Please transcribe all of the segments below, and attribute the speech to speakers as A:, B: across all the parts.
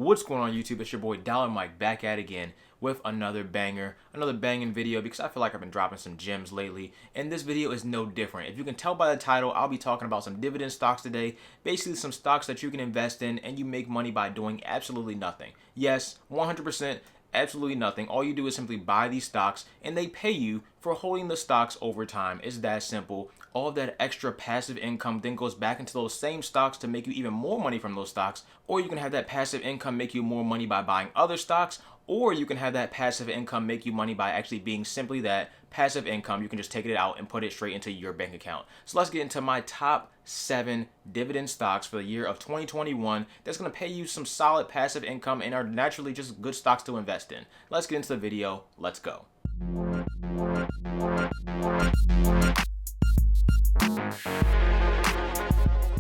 A: What's going on YouTube? It's your boy DollarMike back at it again with another banger, another banging video because I feel like I've been dropping some gems lately, and this video is no different. If you can tell by the title, I'll be talking about some dividend stocks today, basically some stocks that you can invest in and you make money by doing absolutely nothing. Yes, 100%. Absolutely nothing. All you do is simply buy these stocks and they pay you for holding the stocks over time. It's that simple. All of that extra passive income then goes back into those same stocks to make you even more money from those stocks. Or you can have that passive income make you more money by buying other stocks. Or you can have that passive income make you money by actually being simply that passive income. You can just take it out and put it straight into your bank account. So let's get into my top 7 dividend stocks for the year of 2021 that's going to pay you some solid passive income and are naturally just good stocks to invest in. Let's get into the video. Let's go.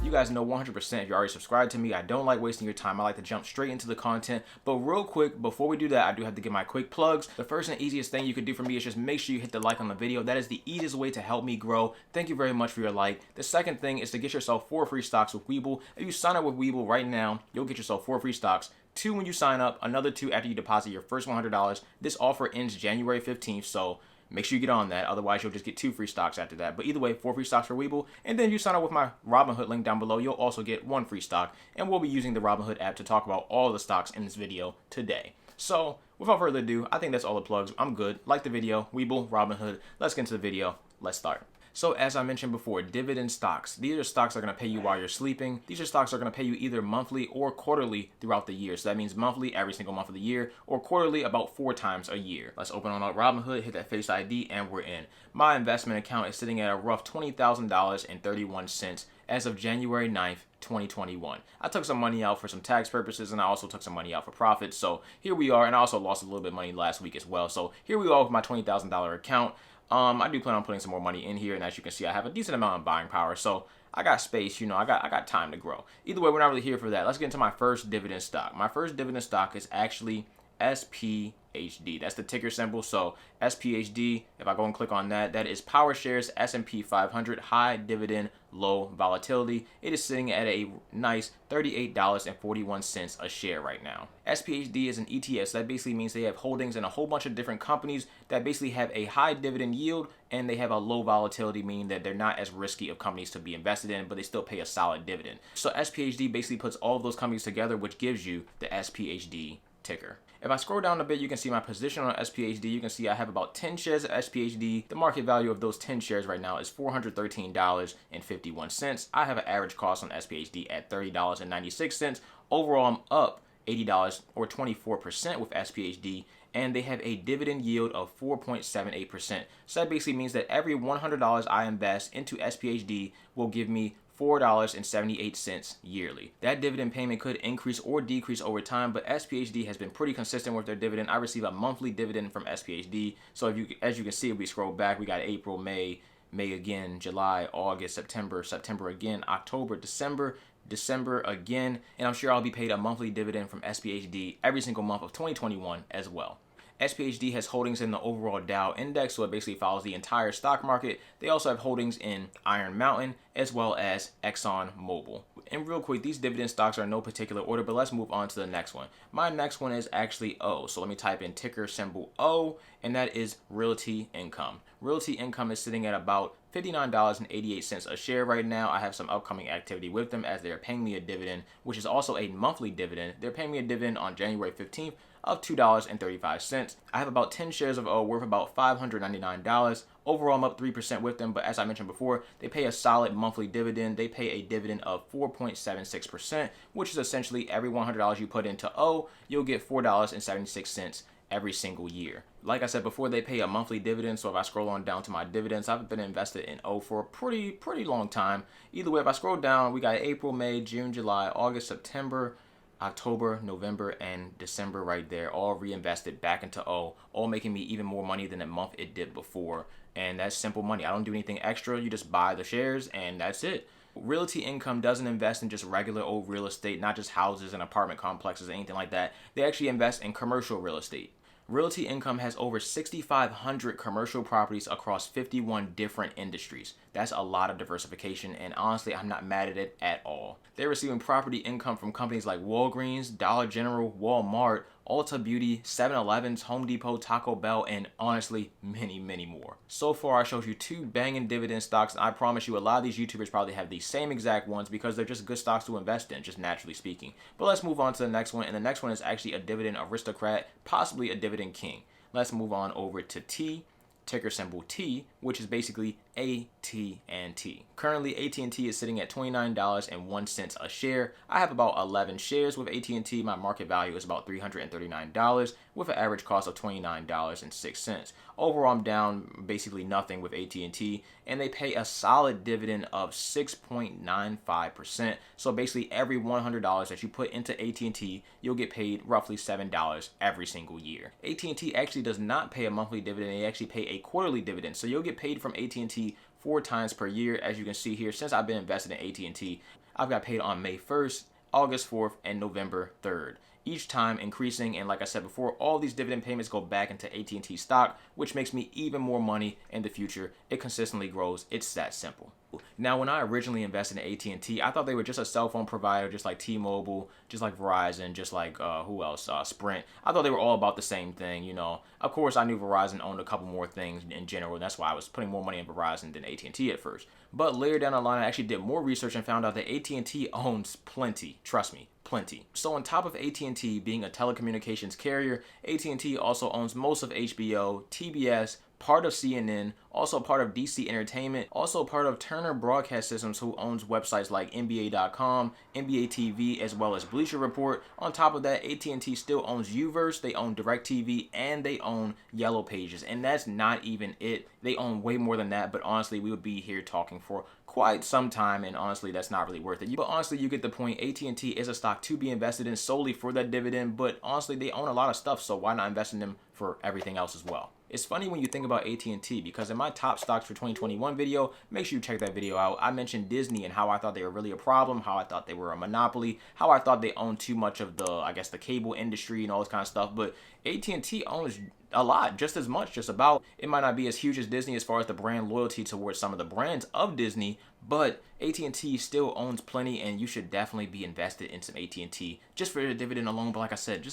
A: You guys know 100% if you're already subscribed to me, I don't like wasting your time. I like to jump straight into the content. But real quick, before we do that, I do have to give my quick plugs. The first and easiest thing you could do for me is just make sure you hit the like on the video. That is the easiest way to help me grow. Thank you very much for your like. The second thing is to get yourself 4 free stocks with Webull. If you sign up with Webull right now, you'll get yourself 4 free stocks. 2 when you sign up, another 2 after you deposit your first $100. This offer ends January 15th, so make sure you get on that. Otherwise, you'll just get 2 free stocks after that. But either way, 4 free stocks for Webull. And then you sign up with my Robinhood link down below. You'll also get 1 free stock. And we'll be using the Robinhood app to talk about all the stocks in this video today. So without further ado, I think that's all the plugs. I'm good. Like the video, Webull, Robinhood. Let's get into the video. Let's start. So as I mentioned before, dividend stocks. These are stocks that are going to pay you while you're sleeping. These are stocks that are going to pay you either monthly or quarterly throughout the year. So that means monthly every single month of the year or quarterly about 4 times a year. Let's open on up Robinhood, hit that Face ID, and we're in. My investment account is sitting at a rough $20,000.31 as of January 9th, 2021. I took some money out for some tax purposes and I also took some money out for profits. So here we are, and I also lost a little bit of money last week as well. So here we are with my $20,000 account. I do plan on putting some more money in here, and as you can see, I have a decent amount of buying power, so I got space, I got time to grow. Either way, we're not really here for that. Let's get into my first dividend stock. My first dividend stock is actually SPHD. That's the ticker symbol. So SPHD, if I go and click on that, that is PowerShares S&P 500 high dividend, low volatility. It is sitting at a nice $38.41 a share right now. SPHD is an ETF, so that basically means they have holdings in a whole bunch of different companies that basically have a high dividend yield and they have a low volatility, meaning that they're not as risky of companies to be invested in, but they still pay a solid dividend. So SPHD basically puts all of those companies together, which gives you the SPHD ticker. If I scroll down a bit, you can see my position on SPHD. You can see I have about 10 shares of SPHD. The market value of those 10 shares right now is $413.51. I have an average cost on SPHD at $30.96. Overall, I'm up $80 or 24% with SPHD, and they have a dividend yield of 4.78%. So that basically means that every $100 I invest into SPHD will give me $4.78 yearly. That dividend payment could increase or decrease over time, but SPHD has been pretty consistent with their dividend. I receive a monthly dividend from SPHD. So as you can see, if we scroll back, we got April, May again, July, August, September again, October, December again, and I'm sure I'll be paid a monthly dividend from SPHD every single month of 2021 as well. SPHD has holdings in the overall Dow index, so it basically follows the entire stock market. They also have holdings in Iron Mountain as well as ExxonMobil. And real quick, these dividend stocks are in no particular order, but let's move on to the next one. My next one is actually O. So let me type in ticker symbol O, and that is Realty Income. Realty Income is sitting at about $59.88 a share right now. I have some upcoming activity with them as they're paying me a dividend, which is also a monthly dividend. They're paying me a dividend on January 15th of $2.35. I have about 10 shares of O worth about $599. Overall, I'm up 3% with them, but as I mentioned before, they pay a solid monthly dividend. They pay a dividend of 4.76%, which is essentially every $100 you put into O, you'll get $4.76 every single year. Like I said before, they pay a monthly dividend, so if I scroll on down to my dividends, I've been invested in O for a pretty long time. Either way, if I scroll down, we got April, May, June, July, August, September, October, November, and December right there, all reinvested back into O, all making me even more money than the month it did before. And that's simple money. I don't do anything extra. You just buy the shares and that's it. Realty Income doesn't invest in just regular old real estate, not just houses and apartment complexes or anything like that. They actually invest in commercial real estate. Realty Income has over 6,500 commercial properties across 51 different industries. That's a lot of diversification, and honestly, I'm not mad at it at all. They're receiving property income from companies like Walgreens, Dollar General, Walmart, Ulta Beauty, 7-Elevens, Home Depot, Taco Bell, and honestly, many, many more. So far, I showed you 2 banging dividend stocks, and I promise you a lot of these YouTubers probably have the same exact ones because they're just good stocks to invest in, just naturally speaking. But let's move on to the next one, and the next one is actually a dividend aristocrat, possibly a dividend king. Let's move on over to T, ticker symbol T, which is basically AT&T. Currently, AT&T is sitting at $29.01 a share. I have about 11 shares with AT&T. My market value is about $339 with an average cost of $29.06. Overall, I'm down basically nothing with AT&T, and they pay a solid dividend of 6.95%. So basically, every $100 that you put into AT&T, you'll get paid roughly $7 every single year. AT&T actually does not pay a monthly dividend. They actually pay a quarterly dividend. So you'll get paid from AT&T 4 times per year. As you can see here, since I've been invested in AT&T, I've got paid on May 1st, August 4th, and November 3rd. Each time increasing, and like I said before, all these dividend payments go back into AT&T stock, which makes me even more money in the future. It consistently grows. It's that simple. Now, when I originally invested in AT&T, I thought they were just a cell phone provider, just like T-Mobile, just like Verizon, just like who else? Sprint. I thought they were all about the same thing, you know. Of course, I knew Verizon owned a couple more things in general. That's why I was putting more money in Verizon than AT&T at first. But later down the line, I actually did more research and found out that AT&T owns plenty. Trust me, plenty. So on top of AT&T being a telecommunications carrier, AT&T also owns most of HBO, TBS, part of CNN, also part of DC Entertainment, also part of Turner Broadcast Systems, who owns websites like NBA.com, NBA TV, as well as Bleacher Report. On top of that, AT&T still owns Uverse, they own DirecTV, and they own Yellow Pages. And that's not even it. They own way more than that, but honestly, we would be here talking for quite some time, and honestly, that's not really worth it. But honestly, you get the point. AT&T is a stock to be invested in solely for that dividend, but honestly, they own a lot of stuff, so why not invest in them for everything else as well? It's funny when you think about AT&T, because in my top stocks for 2021 video, make sure you check that video out. I mentioned Disney and how I thought they were really a problem, how I thought they were a monopoly, how I thought they owned too much of the, I guess, the cable industry and all this kind of stuff. But AT&T owns a lot, just as much, just about. It might not be as huge as Disney as far as the brand loyalty towards some of the brands of Disney, but AT&T still owns plenty, and you should definitely be invested in some AT&T just for the dividend alone. But like I said,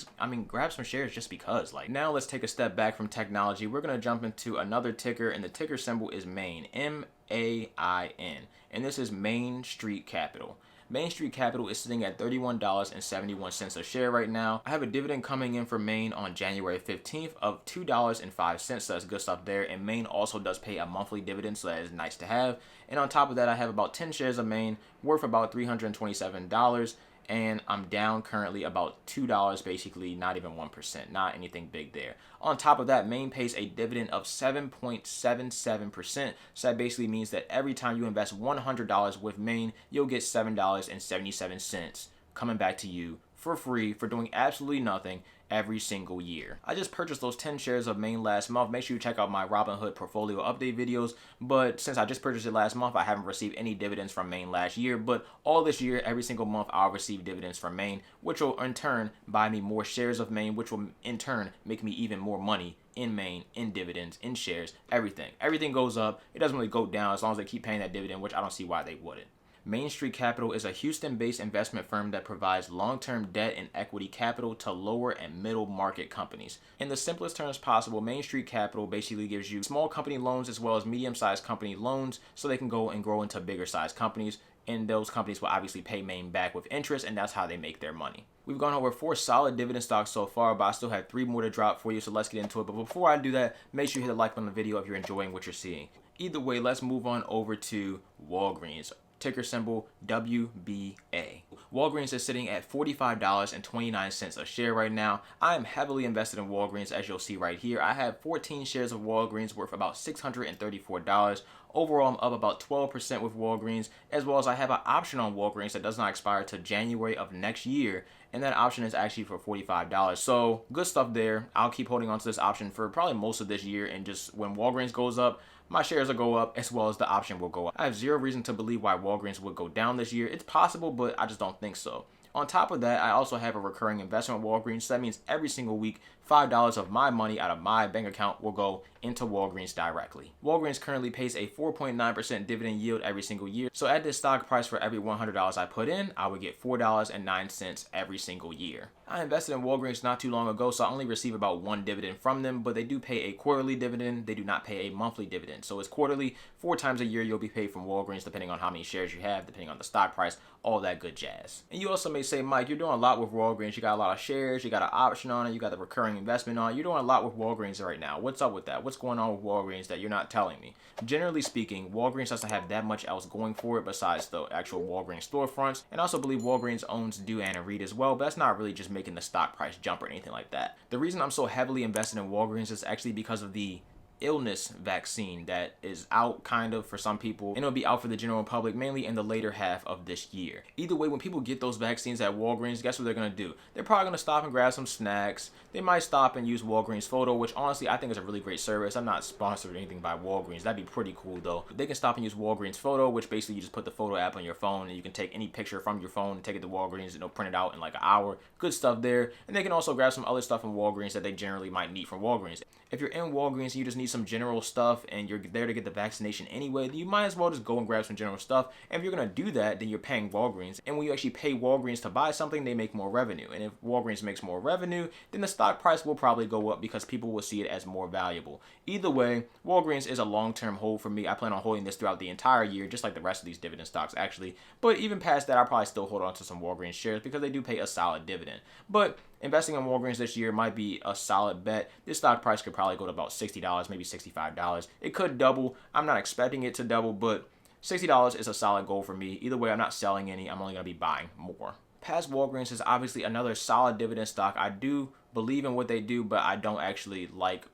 A: grab some shares just because. Like, now let's take a step back from technology. We're going to jump into another ticker, and the ticker symbol is MAIN, M-A-I-N, and this is Main Street Capital. Main Street Capital is sitting at $31.71 a share right now. I have a dividend coming in for Main on January 15th of $2.05, so that's good stuff there. And Main also does pay a monthly dividend, so that is nice to have. And on top of that, I have about 10 shares of Main worth about $327. And I'm down currently about $2, basically not even 1%, not anything big there. On top of that, Main pays a dividend of 7.77%, so that basically means that every time you invest $100 with Main, you'll get $7.77 coming back to you for free for doing absolutely nothing every single year. I just purchased those 10 shares of Main last month. Make sure you check out my Robinhood portfolio update videos. But since I just purchased it last month, I haven't received any dividends from Main last year. But all this year, every single month, I'll receive dividends from Main, which will in turn buy me more shares of Main, which will in turn make me even more money in Main, in dividends, in shares, everything. Everything goes up. It doesn't really go down as long as they keep paying that dividend, which I don't see why they wouldn't. Main Street Capital is a Houston-based investment firm that provides long-term debt and equity capital to lower and middle market companies. In the simplest terms possible, Main Street Capital basically gives you small company loans as well as medium-sized company loans so they can go and grow into bigger-sized companies. And those companies will obviously pay Main back with interest, and that's how they make their money. We've gone over 4 solid dividend stocks so far, but I still have 3 more to drop for you, so let's get into it. But before I do that, make sure you hit a like on the video if you're enjoying what you're seeing. Either way, let's move on over to Walgreens. Ticker symbol WBA. Walgreens is sitting at $45.29 a share right now. I am heavily invested in Walgreens, as you'll see right here. I have 14 shares of Walgreens worth about $634. Overall, I'm up about 12% with Walgreens, as well as I have an option on Walgreens that does not expire till January of next year, and that option is actually for $45. So good stuff there. I'll keep holding on to this option for probably most of this year, and just when Walgreens goes up, my shares will go up as well as the option will go up. I have zero reason to believe why Walgreens would go down this year. It's possible, but I just don't think so. On top of that, I also have a recurring investment with Walgreens. So that means every single week, $5 of my money out of my bank account will go into Walgreens directly. Walgreens currently pays a 4.9% dividend yield every single year. So at this stock price, for every $100 I put in, I would get $4.09 every single year. I invested in Walgreens not too long ago, so I only receive about one dividend from them, but they do pay a quarterly dividend. They do not pay a monthly dividend. So it's quarterly, 4 times a year you'll be paid from Walgreens, depending on how many shares you have, depending on the stock price, all that good jazz. And you also may say, Mike, you're doing a lot with Walgreens. You got a lot of shares, you got an option on it, you got the recurring investment on it. You're doing a lot with Walgreens right now. What's up with that? What's going on with Walgreens that you're not telling me? Generally speaking, Walgreens doesn't have that much else going for it besides the actual Walgreens storefronts. And I also believe Walgreens owns Do Ann Reed as well, but that's not really just making the stock price jump or anything like that. The reason I'm so heavily invested in Walgreens is actually because of the illness vaccine that is out kind of for some people, and it'll be out for the general public mainly in the later half of this year. Either way, when people get those vaccines at Walgreens, guess what they're gonna do? They're probably gonna stop and grab some snacks. They might stop and use Walgreens Photo, which honestly I think is a really great service. I'm not sponsored or anything by Walgreens. That'd be pretty cool though. They can stop and use Walgreens Photo, which basically you just put the photo app on your phone and you can take any picture from your phone and take it to Walgreens and it'll print it out in like an hour. Good stuff there. And they can also grab some other stuff from Walgreens that they generally might need from Walgreens. If you're in Walgreens and you just need some general stuff and you're there to get the vaccination anyway, then you might as well just go and grab some general stuff. And if you're going to do that, then you're paying Walgreens. And when you actually pay Walgreens to buy something, they make more revenue. And if Walgreens makes more revenue, then the stock price will probably go up because people will see it as more valuable. Either way, Walgreens is a long-term hold for me. I plan on holding this throughout the entire year, just like the rest of these dividend stocks actually. But even past that, I'll probably still hold on to some Walgreens shares because they do pay a solid dividend. But investing in Walgreens this year might be a solid bet. This stock price could probably go to about $60, maybe $65. It could double. I'm not expecting it to double, but $60 is a solid goal for me. Either way, I'm not selling any. I'm only going to be buying more. Past Walgreens is obviously another solid dividend stock. I do believe in what they do, but I don't actually like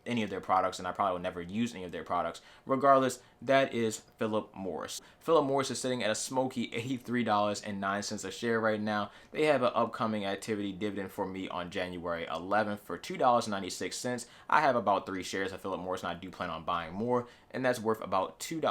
A: any of their products, and I probably will never use any of their products. Regardless, that is Philip Morris. Philip Morris is sitting at a smoky $83.09 a share right now. They have an upcoming activity dividend for me on January 11th for $2.96. I have about 3 shares of Philip Morris, and I do plan on buying more, and that's worth about $2.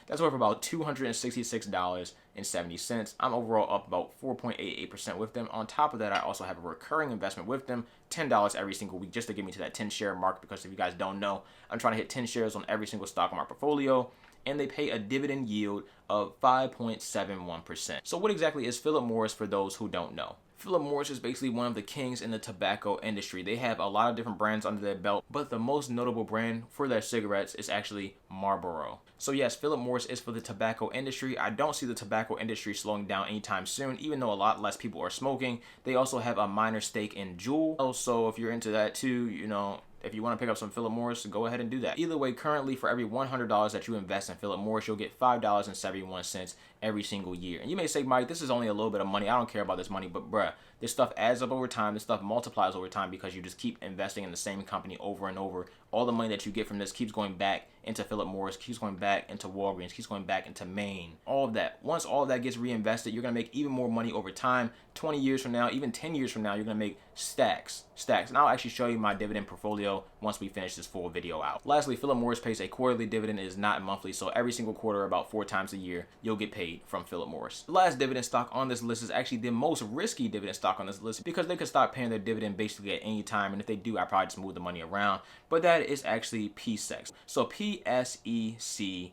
A: That's worth about $266.70. I'm overall up about 4.88% with them. On top of that, I also have a recurring investment with them, $10 every single week, just to get me to that 10 share mark, because if you guys don't know, I'm trying to hit 10 shares on every single stock in my portfolio, and they pay a dividend yield of 5.71%. So what exactly is Philip Morris for those who don't know? Philip Morris is basically one of the kings in the tobacco industry. They have a lot of different brands under their belt, but the most notable brand for their cigarettes is actually Marlboro. So yes, Philip Morris is for the tobacco industry. I don't see the tobacco industry slowing down anytime soon, even though a lot less people are smoking. They also have a minor stake in Juul. So if you're into that too, you know, if you want to pick up some Philip Morris, go ahead and do that. Either way, currently for every $100 that you invest in Philip Morris, you'll get $5.71 every single year. And you may say, Mike, this is only a little bit of money. I don't care about this money, but bruh, this stuff adds up over time. This stuff multiplies over time because you just keep investing in the same company over and over. All the money that you get from this keeps going back into Philip Morris, keeps going back into Walgreens, keeps going back into Maine, all of that. Once all of that gets reinvested, you're going to make even more money over time. 20 years from now, even 10 years from now, you're going to make stacks. And I'll actually show you my dividend portfolio once we finish this full video out. Lastly, Philip Morris pays a quarterly dividend. It is not monthly, so every single quarter, about 4 times a year, you'll get paid from Philip Morris. The last dividend stock on this list is actually the most risky dividend stock on this list because they could stop paying their dividend basically at any time, and if they do, I probably just move the money around. But that is actually PSEC. So PSEC,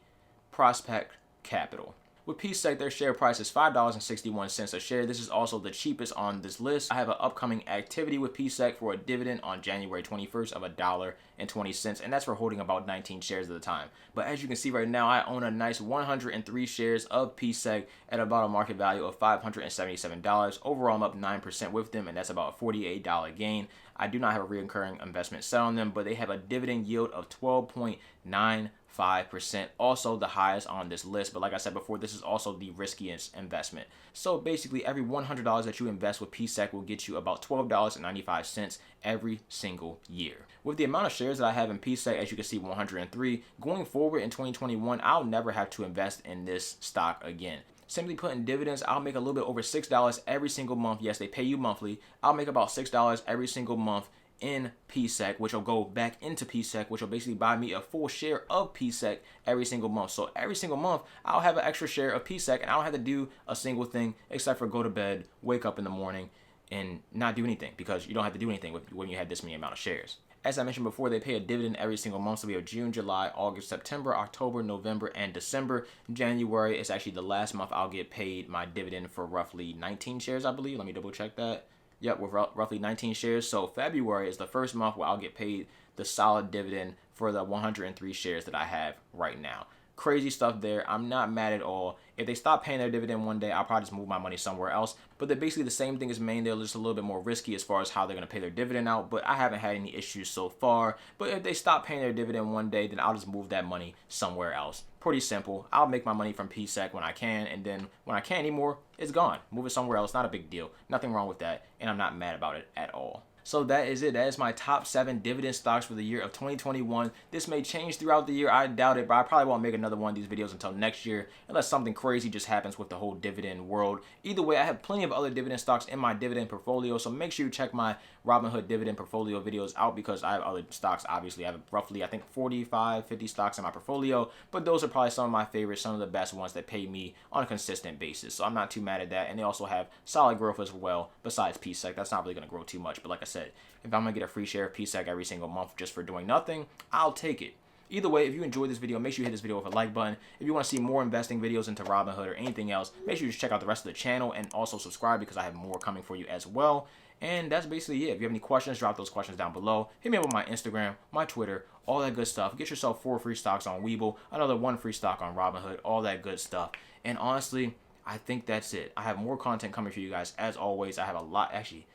A: Prospect Capital. With PSEC, their share price is $5.61 a share. This is also the cheapest on this list. I have an upcoming activity with PSEC for a dividend on January 21st of $1.20, and that's for holding about 19 shares at a time. But as you can see right now, I own a nice 103 shares of PSEC at about a market value of $577. Overall, I'm up 9% with them, and that's about a $48 gain. I do not have a recurring investment set on them, but they have a dividend yield of 12.95%, also the highest on this list. But like I said before, this is also the riskiest investment. So basically, every $100 that you invest with PSEC will get you about $12.95 every single year. With the amount of shares that I have in PSEC, as you can see, 103, going forward in 2021, I'll never have to invest in this stock again. Simply put, in dividends, I'll make a little bit over $6 every single month. Yes, they pay you monthly. I'll make about $6 every single month in PSEC, which will go back into PSEC, which will basically buy me a full share of PSEC every single month. So every single month, I'll have an extra share of PSEC, and I don't have to do a single thing except for go to bed, wake up in the morning, and not do anything, because you don't have to do anything when you have this many amount of shares. As I mentioned before, they pay a dividend every single month. So we have June, July, August, September, October, November, and December. January is actually the last month I'll get paid my dividend for roughly 19 shares, I believe. Let me double check that. Yep, with roughly 19 shares. So February is the first month where I'll get paid the solid dividend for the 103 shares that I have right now. Crazy stuff there. I'm not mad at all. If they stop paying their dividend one day, I'll probably just move my money somewhere else. But they're basically the same thing as Maine. They're just a little bit more risky as far as how they're going to pay their dividend out. But I haven't had any issues so far. But if they stop paying their dividend one day, then I'll just move that money somewhere else. Pretty simple. I'll make my money from PSEC when I can. And then when I can't anymore, it's gone. Move it somewhere else. Not a big deal. Nothing wrong with that. And I'm not mad about it at all. So that is it. That is my top 7 dividend stocks for the year of 2021. This may change throughout the year. I doubt it, but I probably won't make another one of these videos until next year, unless something crazy just happens with the whole dividend world. Either way, I have plenty of other dividend stocks in my dividend portfolio, so make sure you check my Robinhood dividend portfolio videos out, because I have other stocks. Obviously, I have roughly, I think, 45, 50 stocks in my portfolio, but those are probably some of my favorites, some of the best ones that pay me on a consistent basis. So I'm not too mad at that, and they also have solid growth as well, besides PSEC. That's not really going to grow too much, but like I said, if I'm going to get a free share of PSEC every single month just for doing nothing, I'll take it. Either way, if you enjoyed this video, make sure you hit this video with a like button. If you want to see more investing videos into Robinhood or anything else, make sure you just check out the rest of the channel, and also subscribe, because I have more coming for you as well. And that's basically it. If you have any questions, drop those questions down below. Hit me up on my Instagram, my Twitter, all that good stuff. Get yourself 4 free stocks on Webull, another 1 free stock on Robinhood, all that good stuff. And honestly, I think that's it. I have more content coming for you guys. As always, I have a lot. Actually,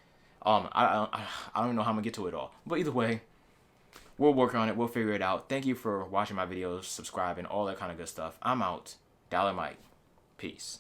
A: I don't even know how I'm going to get to it all. But either way, we'll work on it. We'll figure it out. Thank you for watching my videos, subscribing, all that kind of good stuff. I'm out. DollarMike. Peace.